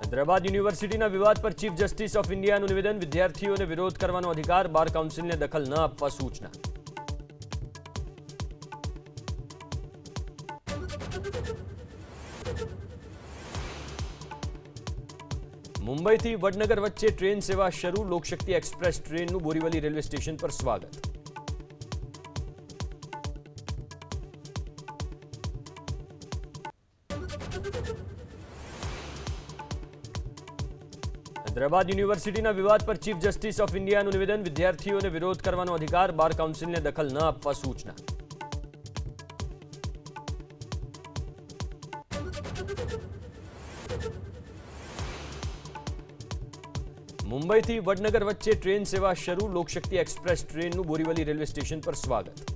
હૈદરાબાદ યુનિવર્સિટીના વિવાદ પર ચીફ જસ્ટિસ ઓફ ઇન્ડિયાનું નિવેદન, વિદ્યાર્થીઓને વિરોધ કરવાનો અધિકાર, બાર કાઉન્સિલને દખલ ન આપવા સૂચના. મુંબઈથી વડનગર વચ્ચે ટ્રેન સેવા શરૂ, Lokshakti express ટ્રેનનું Borivali railway station પર સ્વાગત. હૈદરાબાદ યુનિવર્સિટીના વિવાદ પર ચીફ જસ્ટિસ ઓફ ઇન્ડિયાનું નિવેદન, વિદ્યાર્થીઓને વિરોધ કરવાનો અધિકાર, બાર કાઉન્સિલને દખલ ન આપવા સૂચના. મુંબઈથી વડનગર વચ્ચે ટ્રેન સેવા શરૂ, Lokshakti express ટ્રેનનું Borivali railway station પર સ્વાગત.